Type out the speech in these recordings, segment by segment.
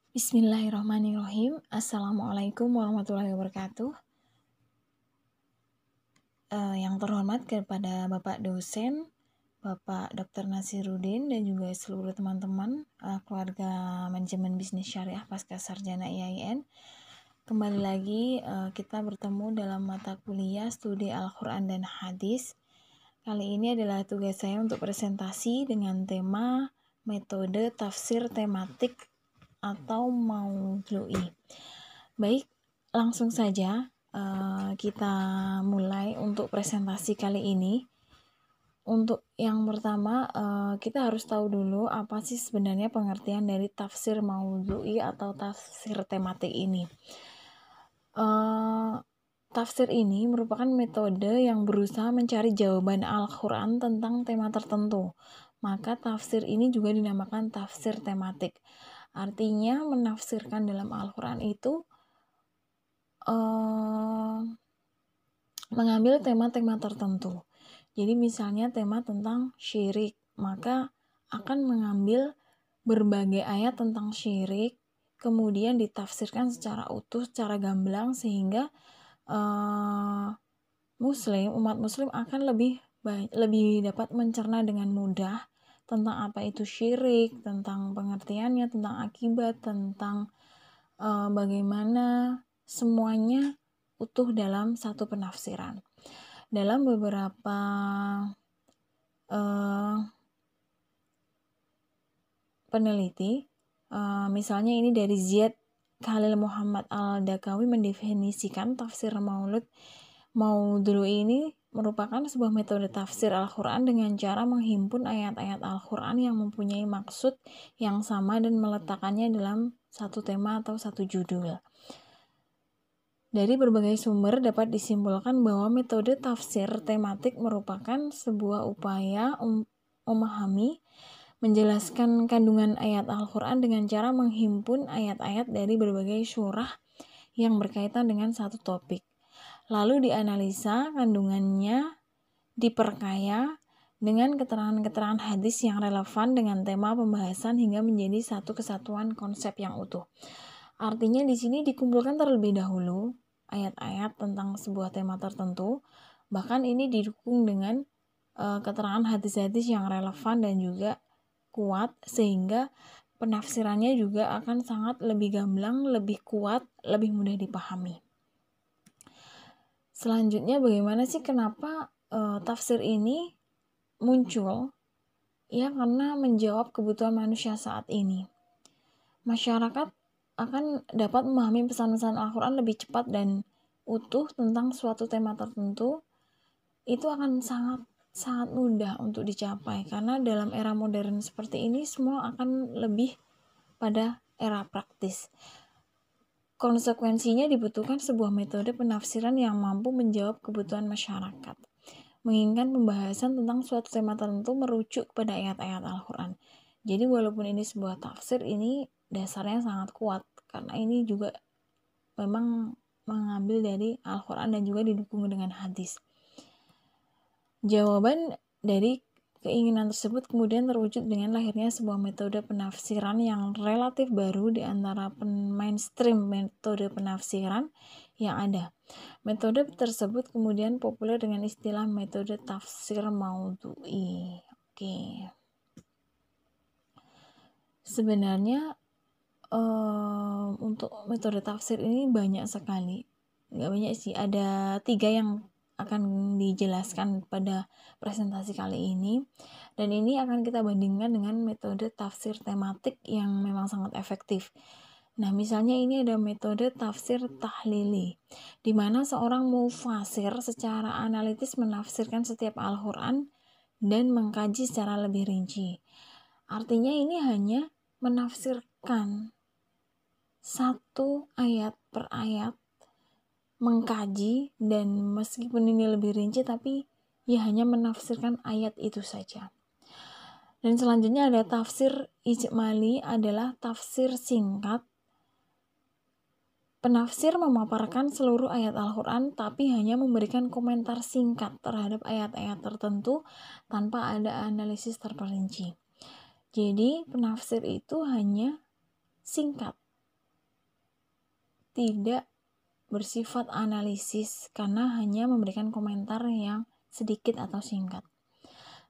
Bismillahirrahmanirrahim. Assalamualaikum warahmatullahi wabarakatuh. Yang terhormat kepada Bapak dosen, Bapak Dr. Nasiruddin, dan juga seluruh teman-teman keluarga manajemen bisnis syariah pasca sarjana IAIN. Kembali lagi kita bertemu dalam mata kuliah studi Al-Quran dan Hadis. Kali ini adalah tugas saya untuk presentasi dengan tema metode tafsir tematik atau maudhu'i. Baik, langsung saja kita mulai untuk presentasi kali ini. Untuk yang pertama, kita harus tahu dulu apa sih sebenarnya pengertian dari tafsir maudhu'i atau tafsir tematik ini. Tafsir ini merupakan metode yang berusaha mencari jawaban Al-Quran tentang tema tertentu. Maka tafsir ini juga dinamakan tafsir tematik. Artinya menafsirkan dalam Al-Quran itu mengambil tema-tema tertentu. Jadi misalnya tema tentang syirik, maka akan mengambil berbagai ayat tentang syirik, kemudian ditafsirkan secara utuh, secara gamblang, sehingga umat muslim akan lebih dapat mencerna dengan mudah tentang apa itu syirik, tentang pengertiannya, tentang akibat, tentang bagaimana semuanya utuh dalam satu penafsiran. Dalam beberapa peneliti, misalnya ini dari Ziyad Khalil Muhammad Al-Dakawi mendefinisikan tafsir maudhu'i ini merupakan sebuah metode tafsir Al-Quran dengan cara menghimpun ayat-ayat Al-Quran yang mempunyai maksud yang sama dan meletakkannya dalam satu tema atau satu judul. Dari berbagai sumber dapat disimpulkan bahwa metode tafsir tematik merupakan sebuah upaya memahami, menjelaskan kandungan ayat Al-Quran dengan cara menghimpun ayat-ayat dari berbagai surah yang berkaitan dengan satu topik. Lalu dianalisa kandungannya, diperkaya dengan keterangan-keterangan hadis yang relevan dengan tema pembahasan hingga menjadi satu kesatuan konsep yang utuh. Artinya di sini dikumpulkan terlebih dahulu ayat-ayat tentang sebuah tema tertentu, bahkan ini didukung dengan keterangan hadis-hadis yang relevan dan juga kuat, sehingga penafsirannya juga akan sangat lebih gamblang, lebih kuat, lebih mudah dipahami. Selanjutnya, bagaimana sih kenapa tafsir ini muncul? Ya, karena menjawab kebutuhan manusia saat ini. Masyarakat akan dapat memahami pesan-pesan Al-Quran lebih cepat dan utuh tentang suatu tema tertentu. Itu akan sangat mudah untuk dicapai, karena dalam era modern seperti ini semua akan lebih pada era praktis. Konsekuensinya dibutuhkan sebuah metode penafsiran yang mampu menjawab kebutuhan masyarakat, menginginkan pembahasan tentang suatu tema tertentu merujuk kepada ayat-ayat Al-Quran. Jadi walaupun ini sebuah tafsir, ini dasarnya sangat kuat, karena ini juga memang mengambil dari Al-Quran dan juga didukung dengan hadis. Jawaban dari keinginan tersebut kemudian terwujud dengan lahirnya sebuah metode penafsiran yang relatif baru di antara mainstream metode penafsiran yang ada. Metode tersebut kemudian populer dengan istilah metode tafsir maudhu'i. Oke. Sebenarnya untuk metode tafsir ini banyak sekali. Nggak banyak sih, ada 3 yang akan dijelaskan pada presentasi kali ini, dan ini akan kita bandingkan dengan metode tafsir tematik yang memang sangat efektif. Nah, misalnya ini ada metode tafsir tahlili, di mana seorang mufasir secara analitis menafsirkan setiap Al-Quran dan mengkaji secara lebih rinci. Artinya ini hanya menafsirkan satu ayat per ayat, mengkaji, dan meskipun ini lebih rinci, tapi ya hanya menafsirkan ayat itu saja. Dan selanjutnya ada tafsir ijmali, adalah tafsir singkat. Penafsir memaparkan seluruh ayat Al-Quran tapi hanya memberikan komentar singkat terhadap ayat-ayat tertentu tanpa ada analisis terperinci. Jadi penafsir itu hanya singkat, tidak bersifat analisis karena hanya memberikan komentar yang sedikit atau singkat.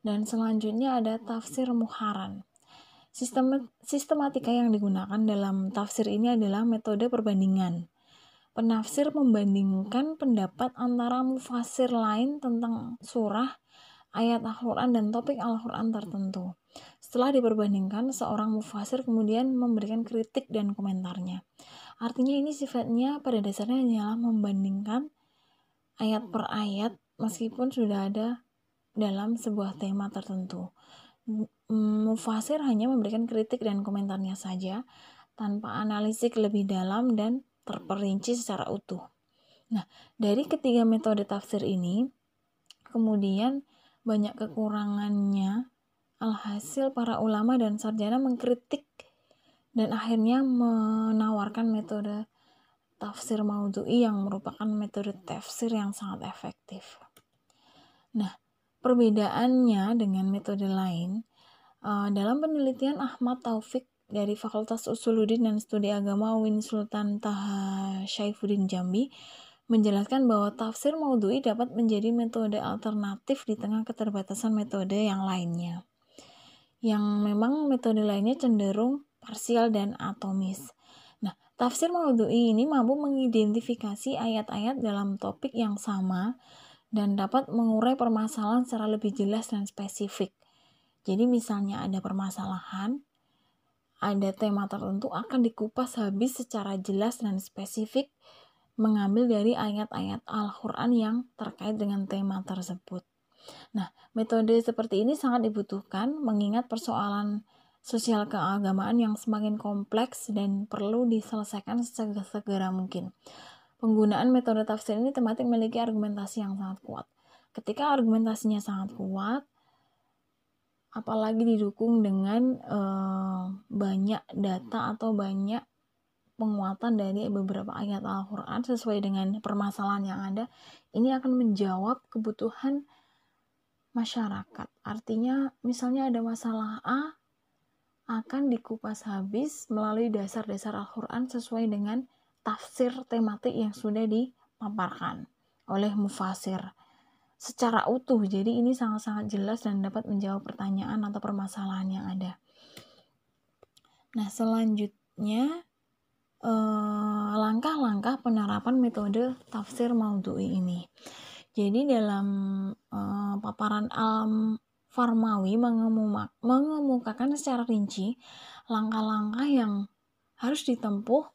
Dan selanjutnya ada tafsir muharan. Sistematika yang digunakan dalam tafsir ini adalah metode perbandingan. Penafsir membandingkan pendapat antara mufasir lain tentang surah, ayat Al-Quran, dan topik Al-Quran tertentu. Setelah diperbandingkan, seorang mufasir kemudian memberikan kritik dan komentarnya. Artinya ini sifatnya pada dasarnya hanyalah membandingkan ayat per ayat meskipun sudah ada dalam sebuah tema tertentu. Mufasir hanya memberikan kritik dan komentarnya saja tanpa analisis lebih dalam dan terperinci secara utuh. Nah, dari ketiga metode tafsir ini kemudian banyak kekurangannya. Alhasil para ulama dan sarjana mengkritik dan akhirnya menawarkan metode tafsir maudhu'i yang merupakan metode tafsir yang sangat efektif. Nah, perbedaannya dengan metode lain, dalam penelitian Ahmad Taufik dari Fakultas Usuluddin dan Studi Agama UIN Sultan Taha Syaifuddin Jambi menjelaskan bahwa tafsir maudhu'i dapat menjadi metode alternatif di tengah keterbatasan metode yang lainnya. Yang memang metode lainnya cenderung parsial dan atomis. Nah, tafsir maudhu'i ini mampu mengidentifikasi ayat-ayat dalam topik yang sama dan dapat mengurai permasalahan secara lebih jelas dan spesifik. Jadi misalnya ada permasalahan, ada tema tertentu akan dikupas habis secara jelas dan spesifik mengambil dari ayat-ayat Al-Quran yang terkait dengan tema tersebut. Nah, metode seperti ini sangat dibutuhkan mengingat persoalan sosial keagamaan yang semakin kompleks dan perlu diselesaikan segera mungkin. Penggunaan metode tafsir ini tematik memiliki argumentasi yang sangat kuat. Ketika argumentasinya sangat kuat, apalagi didukung dengan banyak data atau banyak penguatan dari beberapa ayat Al-Quran sesuai dengan permasalahan yang ada, ini akan menjawab kebutuhan masyarakat. Artinya misalnya ada masalah A akan dikupas habis melalui dasar-dasar Al-Quran sesuai dengan tafsir tematik yang sudah dipaparkan oleh mufasir secara utuh. Jadi ini sangat-sangat jelas dan dapat menjawab pertanyaan atau permasalahan yang ada. Nah, selanjutnya langkah-langkah penerapan metode tafsir maudhu'i ini. Jadi dalam paparan Al-Farmawi mengemukakan secara rinci langkah-langkah yang harus ditempuh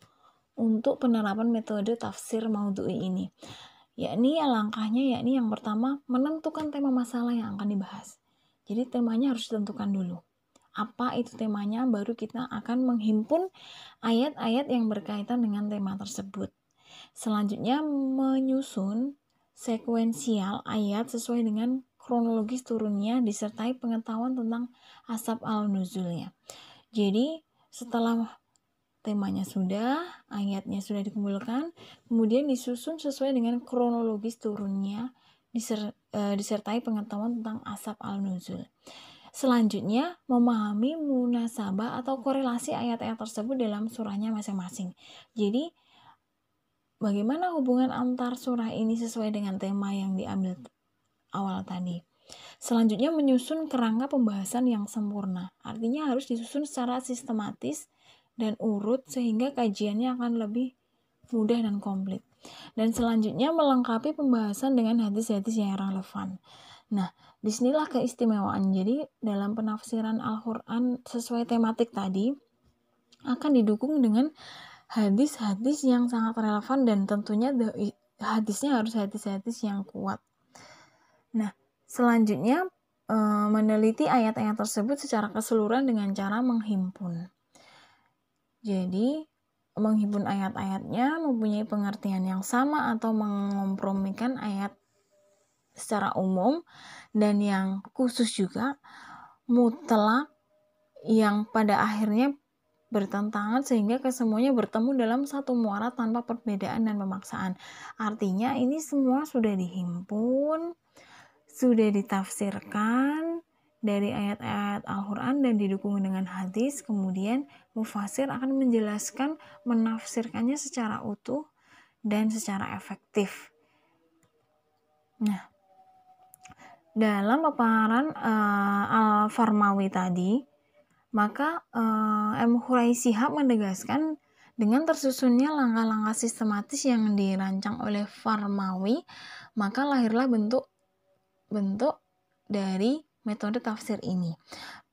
untuk penerapan metode tafsir maudhu'i ini. Yakni yang pertama menentukan tema masalah yang akan dibahas. Jadi temanya harus ditentukan dulu. Apa itu temanya, baru kita akan menghimpun ayat-ayat yang berkaitan dengan tema tersebut. Selanjutnya menyusun sekuensial ayat sesuai dengan kronologis turunnya disertai pengetahuan tentang asbab al-nuzulnya. Jadi setelah temanya sudah, ayatnya sudah dikumpulkan, kemudian disusun sesuai dengan kronologis turunnya disertai pengetahuan tentang asbab al-nuzul. Selanjutnya, memahami munasabah atau korelasi ayat-ayat tersebut dalam surahnya masing-masing. Jadi, bagaimana hubungan antar surah ini sesuai dengan tema yang diambil awal tadi. Selanjutnya, menyusun kerangka pembahasan yang sempurna. Artinya harus disusun secara sistematis dan urut sehingga kajiannya akan lebih mudah dan komplit. Dan selanjutnya, melengkapi pembahasan dengan hadis-hadis yang relevan. Nah, disinilah keistimewaan. Jadi dalam penafsiran Al-Quran sesuai tematik tadi akan didukung dengan hadis-hadis yang sangat relevan dan tentunya hadisnya harus hadis-hadis yang kuat. Nah, selanjutnya meneliti ayat-ayat tersebut secara keseluruhan dengan cara menghimpun. Jadi menghimpun ayat-ayatnya mempunyai pengertian yang sama atau mengompromikan ayat secara umum dan yang khusus juga mutlak yang pada akhirnya bertentangan sehingga kesemuanya bertemu dalam satu muara tanpa perbedaan dan pemaksaan. Artinya ini semua sudah dihimpun, sudah ditafsirkan dari ayat-ayat Al-Quran dan didukung dengan hadis. Kemudian mufasir akan menjelaskan, menafsirkannya secara utuh dan secara efektif. Nah, dalam paparan Al-Farmawi tadi, maka M. Hurai Shihab menegaskan dengan tersusunnya langkah-langkah sistematis yang dirancang oleh Farmawi, maka lahirlah bentuk dari metode tafsir ini.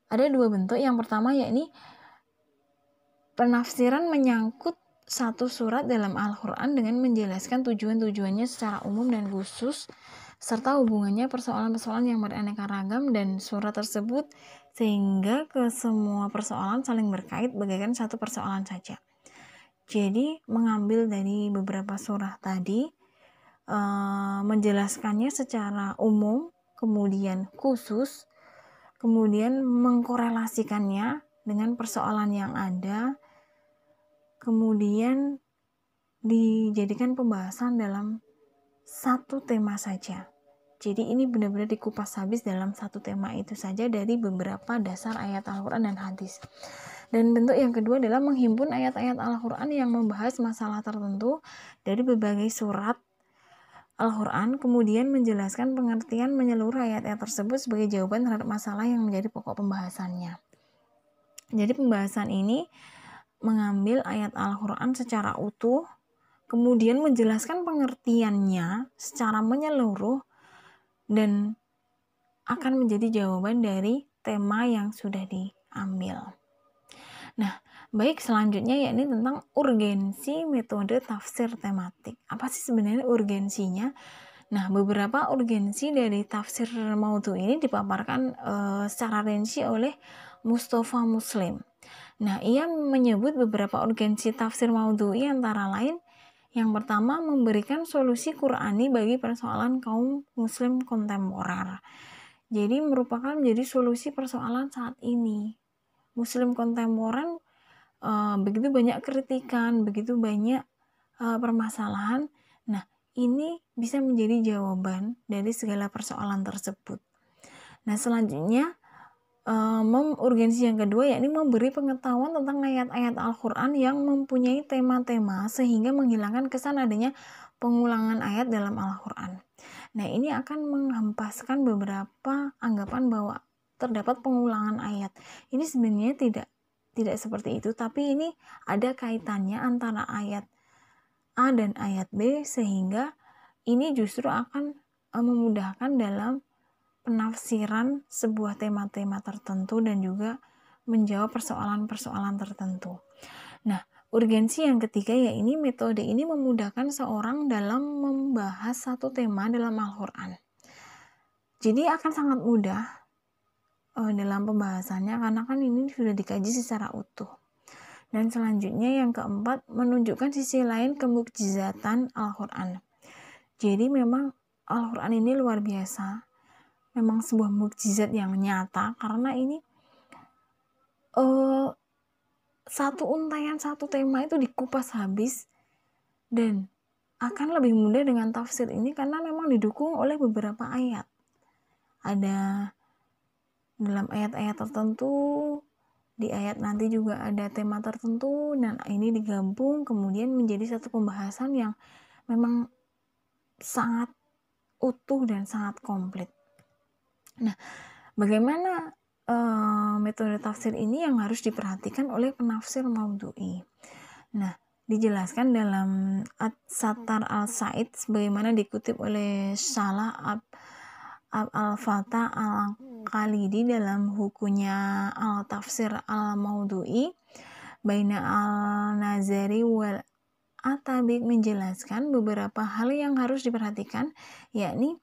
Ada dua bentuk. Yang pertama yakni penafsiran menyangkut satu surat dalam Al-Quran dengan menjelaskan tujuan-tujuannya secara umum dan khusus, serta hubungannya persoalan-persoalan yang beraneka ragam dan surat tersebut, sehingga ke semua persoalan saling berkait bagaikan satu persoalan saja. Jadi mengambil dari beberapa surah tadi, menjelaskannya secara umum, kemudian khusus, kemudian mengkorelasikannya dengan persoalan yang ada, kemudian dijadikan pembahasan dalam satu tema saja. Jadi ini benar-benar dikupas habis dalam satu tema itu saja dari beberapa dasar ayat Al-Quran dan hadis. Dan bentuk yang kedua adalah menghimpun ayat-ayat Al-Quran yang membahas masalah tertentu dari berbagai surat Al-Quran, kemudian menjelaskan pengertian menyeluruh ayat-ayat tersebut sebagai jawaban terhadap masalah yang menjadi pokok pembahasannya. Jadi pembahasan ini mengambil ayat Al-Quran secara utuh, kemudian menjelaskan pengertiannya secara menyeluruh, dan akan menjadi jawaban dari tema yang sudah diambil. Nah, baik, selanjutnya yakni tentang urgensi metode tafsir tematik. Apa sih sebenarnya urgensinya? Nah, beberapa urgensi dari tafsir maudhu ini dipaparkan secara rinci oleh Mustafa Muslim. Nah, ia menyebut beberapa urgensi tafsir maudhu'i antara lain, yang pertama, memberikan solusi Qur'ani bagi persoalan kaum muslim kontemporer. Jadi merupakan menjadi solusi persoalan saat ini. Muslim kontemporer begitu banyak kritikan, begitu banyak permasalahan. Nah, ini bisa menjadi jawaban dari segala persoalan tersebut. Nah, selanjutnya urgensi yang kedua yakni memberi pengetahuan tentang ayat-ayat Al-Quran yang mempunyai tema-tema sehingga menghilangkan kesan adanya pengulangan ayat dalam Al-Quran. Nah, ini akan menghempaskan beberapa anggapan bahwa terdapat pengulangan ayat. Ini sebenarnya tidak seperti itu, tapi ini ada kaitannya antara ayat A dan ayat B, sehingga ini justru akan memudahkan dalam penafsiran sebuah tema-tema tertentu dan juga menjawab persoalan-persoalan tertentu. Nah, urgensi yang ketiga yakni metode ini memudahkan seorang dalam membahas satu tema dalam Al-Quran. Jadi akan sangat mudah dalam pembahasannya karena kan ini sudah dikaji secara utuh. Dan selanjutnya yang keempat, menunjukkan sisi lain kemukjizatan Al-Quran. Jadi memang Al-Quran ini luar biasa. Memang sebuah mukjizat yang nyata karena ini satu untaian satu tema itu dikupas habis, dan akan lebih mudah dengan tafsir ini karena memang didukung oleh beberapa ayat. Ada dalam ayat-ayat tertentu, di ayat nanti juga ada tema tertentu, dan ini digabung kemudian menjadi satu pembahasan yang memang sangat utuh dan sangat komplit. Nah, bagaimana metode tafsir ini yang harus diperhatikan oleh penafsir maudhu'i? Nah, dijelaskan dalam At-Sattar Al-Said sebagaimana dikutip oleh Salah Al-Fatah Al-Khalidi dalam bukunya Al-Tafsir Al-Maudhu'i Baina Al-Nazari wal Atabik, menjelaskan beberapa hal yang harus diperhatikan, yakni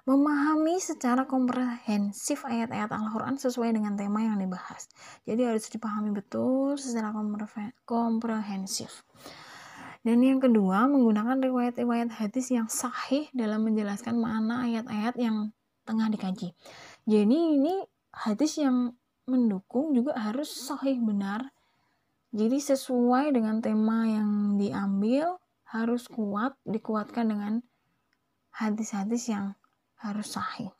memahami secara komprehensif ayat-ayat Al-Quran sesuai dengan tema yang dibahas. Jadi harus dipahami betul secara komprehensif. Dan yang kedua, menggunakan riwayat-riwayat hadis yang sahih dalam menjelaskan makna ayat-ayat yang tengah dikaji. Jadi ini hadis yang mendukung juga harus sahih, benar. Jadi sesuai dengan tema yang diambil, harus kuat, dikuatkan dengan hadis-hadis yang harus sahih.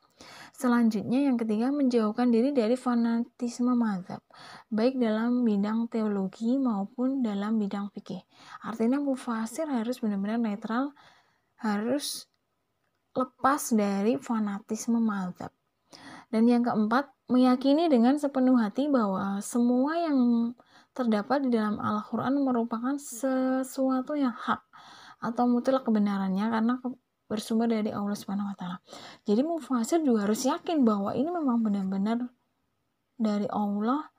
Selanjutnya yang ketiga, menjauhkan diri dari fanatisme mazhab, baik dalam bidang teologi maupun dalam bidang fikih. Artinya mufasir harus benar-benar netral, harus lepas dari fanatisme mazhab. Dan yang keempat, meyakini dengan sepenuh hati bahwa semua yang terdapat di dalam Al-Quran merupakan sesuatu yang hak atau mutlak kebenarannya karena bersumber dari Allah Subhanahu wa taala. Jadi mufasir juga harus yakin bahwa ini memang benar-benar dari Allah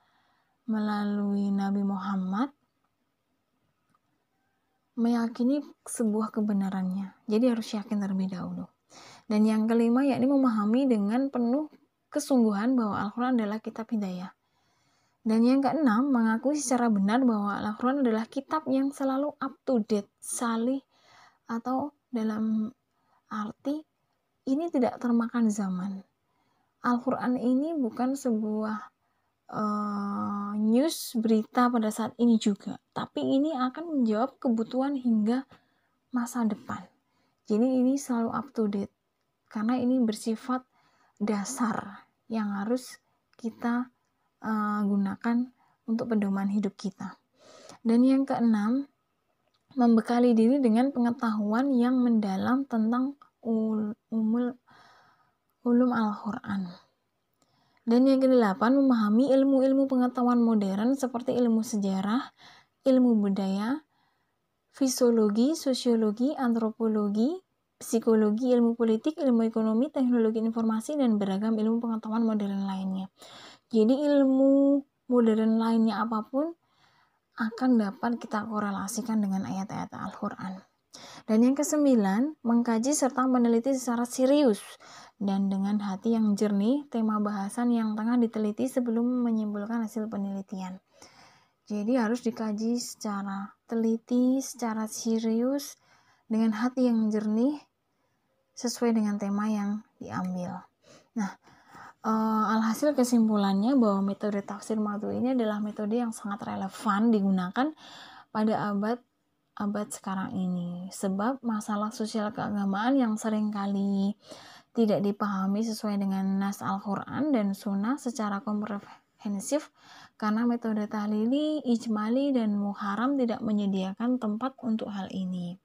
melalui Nabi Muhammad, meyakini sebuah kebenarannya. Jadi harus yakin terlebih dahulu. Dan yang kelima, yakni memahami dengan penuh kesungguhan bahwa Al-Quran adalah kitab hidayah. Dan yang keenam, mengakui secara benar bahwa Al-Quran adalah kitab yang selalu up to date, salih, atau dalam arti ini tidak termakan zaman. Al-Quran ini bukan sebuah news berita pada saat ini juga, tapi ini akan menjawab kebutuhan hingga masa depan. Jadi ini selalu up to date karena ini bersifat dasar yang harus kita gunakan untuk pedoman hidup kita. Dan yang keenam, membekali diri dengan pengetahuan yang mendalam tentang ulum Al-Quran. Dan yang kedelapan, memahami ilmu-ilmu pengetahuan modern seperti ilmu sejarah, ilmu budaya, fisiologi, sosiologi, antropologi, psikologi, ilmu politik, ilmu ekonomi, teknologi informasi, dan beragam ilmu pengetahuan modern lainnya. Jadi ilmu modern lainnya apapun akan dapat kita korelasikan dengan ayat-ayat Al-Quran. Dan yang kesembilan, mengkaji serta meneliti secara serius dan dengan hati yang jernih tema bahasan yang tengah diteliti sebelum menyimpulkan hasil penelitian. Jadi harus dikaji secara teliti, secara serius, dengan hati yang jernih, sesuai dengan tema yang diambil. Nah, alhasil kesimpulannya bahwa metode tafsir Maudhu'i ini adalah metode yang sangat relevan digunakan pada abad sekarang ini, sebab masalah sosial keagamaan yang seringkali tidak dipahami sesuai dengan nas Al-Quran dan Sunnah secara komprehensif karena metode tahlili, ijmali, dan muharam tidak menyediakan tempat untuk hal ini.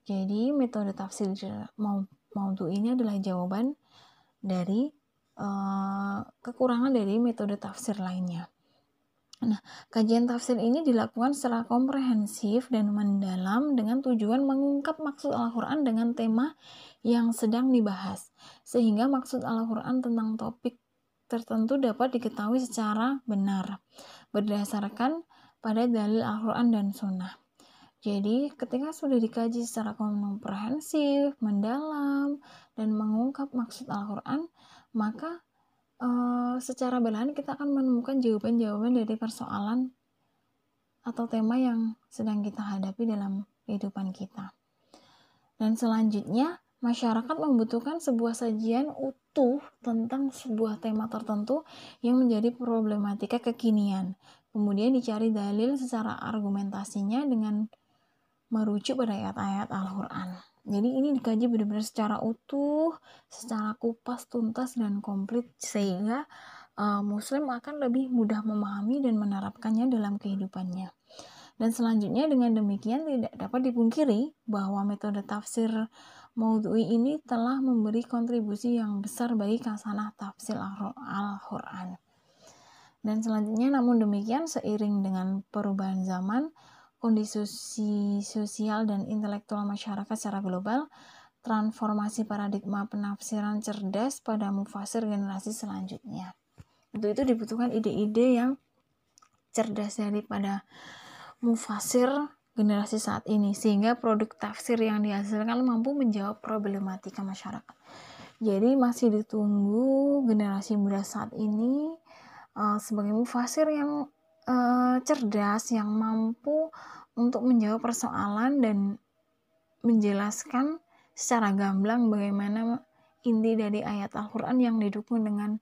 Jadi metode tafsir Maudhu'i ini adalah jawaban dari kekurangan dari metode tafsir lainnya. Nah, kajian tafsir ini dilakukan secara komprehensif dan mendalam dengan tujuan mengungkap maksud Al-Quran dengan tema yang sedang dibahas, sehingga maksud Al-Quran tentang topik tertentu dapat diketahui secara benar, berdasarkan pada dalil Al-Quran dan Sunnah. Jadi, ketika sudah dikaji secara komprehensif, mendalam, dan mengungkap maksud Al-Quran, maka secara berlahan kita akan menemukan jawaban-jawaban dari persoalan atau tema yang sedang kita hadapi dalam kehidupan kita. Dan selanjutnya, masyarakat membutuhkan sebuah sajian utuh tentang sebuah tema tertentu yang menjadi problematika kekinian. Kemudian dicari dalil secara argumentasinya dengan merujuk pada ayat-ayat Al-Quran. Jadi ini dikaji benar-benar secara utuh, secara kupas, tuntas, dan komplit sehingga Muslim akan lebih mudah memahami dan menerapkannya dalam kehidupannya. Dan selanjutnya dengan demikian tidak dapat dipungkiri bahwa metode tafsir Maudhu'i ini telah memberi kontribusi yang besar bagi khasanah tafsir Al-Quran. Dan selanjutnya namun demikian seiring dengan perubahan zaman, kondisi sosial dan intelektual masyarakat secara global, transformasi paradigma penafsiran cerdas pada mufasir generasi selanjutnya. Untuk itu dibutuhkan ide-ide yang cerdas daripada mufasir generasi saat ini, sehingga produk tafsir yang dihasilkan mampu menjawab problematika masyarakat. Jadi masih ditunggu generasi muda saat ini sebagai mufasir yang cerdas, yang mampu untuk menjawab persoalan dan menjelaskan secara gamblang bagaimana inti dari ayat Al-Quran yang didukung dengan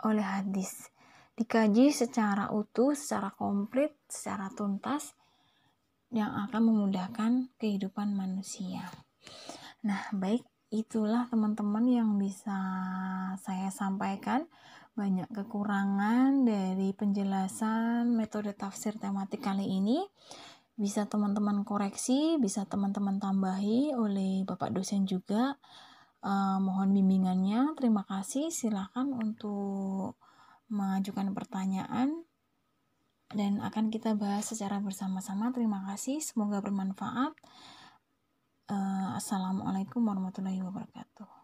oleh hadis. Dikaji secara utuh, secara komplit, secara tuntas, yang akan memudahkan kehidupan manusia. Nah, baik, itulah teman-teman yang bisa saya sampaikan. Banyak kekurangan dari penjelasan metode tafsir tematik kali ini. Bisa teman-teman koreksi, bisa teman-teman tambahi oleh Bapak dosen juga. Mohon bimbingannya. Terima kasih. Silakan untuk mengajukan pertanyaan dan akan kita bahas secara bersama-sama. Terima kasih. Semoga bermanfaat. Assalamualaikum warahmatullahi wabarakatuh.